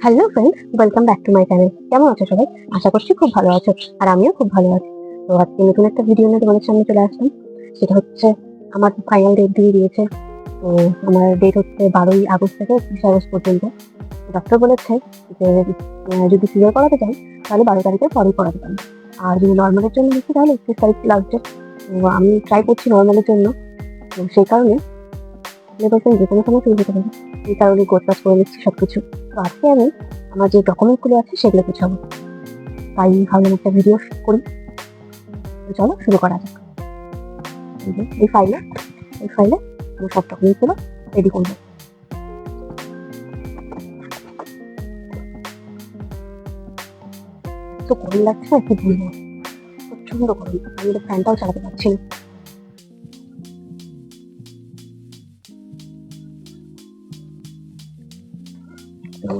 Hello friends, welcome back to my channel. কেমন আছো সবাই? আশা করছি খুব ভালো আছো, আর আমিও খুব ভালো আছি। তো আজকে নতুন একটা ভিডিও নিয়ে তোমাদের সামনে চলে আসলাম। সেটা হচ্ছে আমার ফাইনাল ডেট দিয়ে দিয়েছে। তো আমার ডেট হচ্ছে 12ই আগস্ট থেকে 31 আগস্ট পর্যন্ত। ডক্টর বলেছে যে যদি সিজার করাতে চাই তাহলে 12 তারিখের পরেই করাতে পারি, আর যদি নর্মালের জন্য হচ্ছে তাহলে 31 তারিখ লাস্ট ডেট। তো আমি ট্রাই করছি নর্মালের জন্য। তো সেই কারণে বলছেন যে কোনো সময় শুরু হতে পারে, এই কারণে গোছগাছ করে নিচ্ছি সবকিছু। তো আজকে আমি আমার যে ডকুমেন্টগুলো আছে সেগুলো গুছাবো, তাই ভাবলাম একটা ভিডিও করি। তো চলো শুরু করা যাক। এই ফাইলে আমি সব ডকুমেন্টগুলো রেডি করবো। তো গরম লাগছে না, কি বলবো, প্রচন্ড গরম। আমি তো ফ্যানটাও চালাতে পারছি না। তো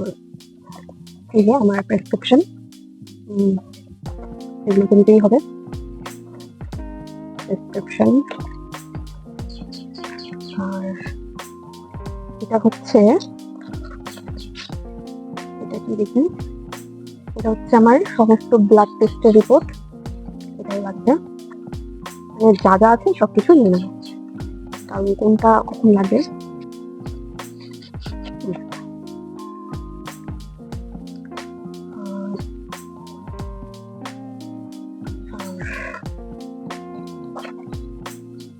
এই যে আমার প্রেসক্রিপশন, এগুলো তো নিতেই হবে। প্রেসক্রিপশন, আর এটা হচ্ছে, এটা কি দেখি, এটা হচ্ছে আমার সমস্ত ব্লাড টেস্টের রিপোর্ট। এটাই লাগবে, মানে যা যা আছে সবকিছু নিয়ে নেবো, কারণ কোনটা কখন লাগে।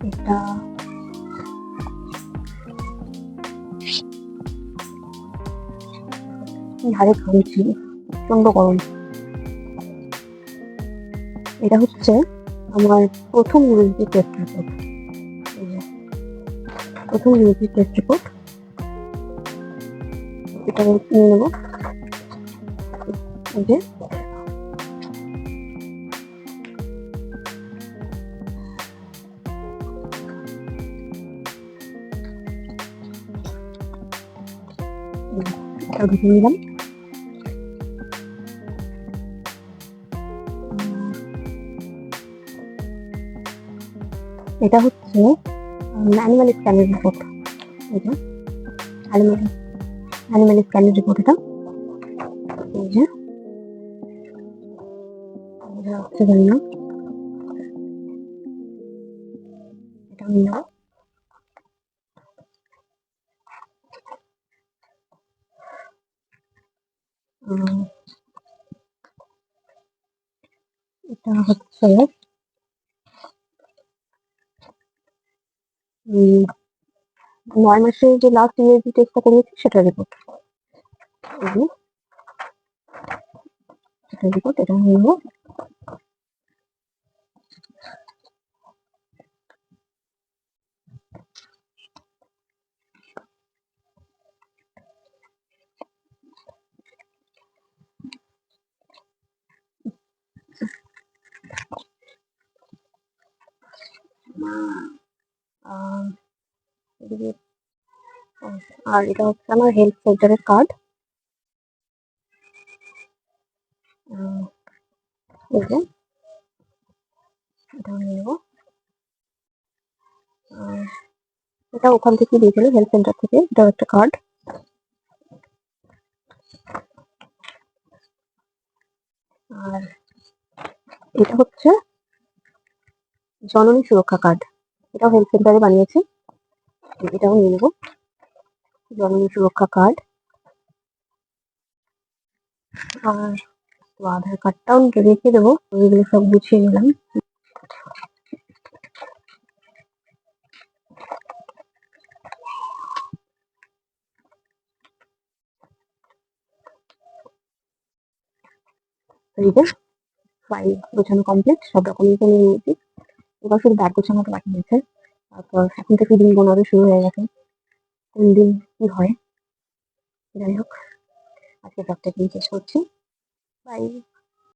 এটা কি হারে ঘামছি, প্রচন্ড গরম। এটা হচ্ছে আমার প্রথম ইউএসজি টেস্ট রিপোর্ট। প্রথম ইউএসজি টেস্ট রিপোর্ট, এটা নিয়ে নেবো। এই যে এটা ঢুকে নিলাম। এটা হচ্ছে অ্যানিমাল স্ক্যানের রিপোর্ট। এটা অ্যানিমাল স্ক্যানের রিপোর্ট। এটা এই যে হচ্ছে জানি না, এটা নিয়ে নেবো। এটা হচ্ছে 9 মাসে যে লাস্ট ইউএসজি টেস্টটা করিয়েছি সেটার রিপোর্ট। সেটার রিপোর্ট, এটা নিয়ে নেবো। আর এটা হচ্ছে আমার হেলথ সেন্টারের কার্ড। এই যে এটা নিয়ে নেবো। আর এটা ওখান থেকে দিয়েছিল, হেলথ সেন্টার থেকে। এটা একটা কার্ড। আর এটা হচ্ছে জননী সুরক্ষা কার্ড। এটাও হেলথ সেন্টারে বানিয়েছে, এটাও নিয়ে নেবো। জননী সুরক্ষা কার্ড। আর আধার কার্ডটাও রেখে দেবো। এগুলো সব গুছিয়ে নিলাম। এই যে ফাইল গোছানো কমপ্লিট, সব ডকুমেন্ট নিয়ে নিয়েছি। এবার শুধু ব্যাগ গোছানোটা বাকি আছে। তারপর এখন থেকে দিন গোনারও শুরু হয়ে গেছে, কোন দিন কি হয়। যাই হোক, আজকে ব্লগটা এখানেই শেষ করছি। বাই।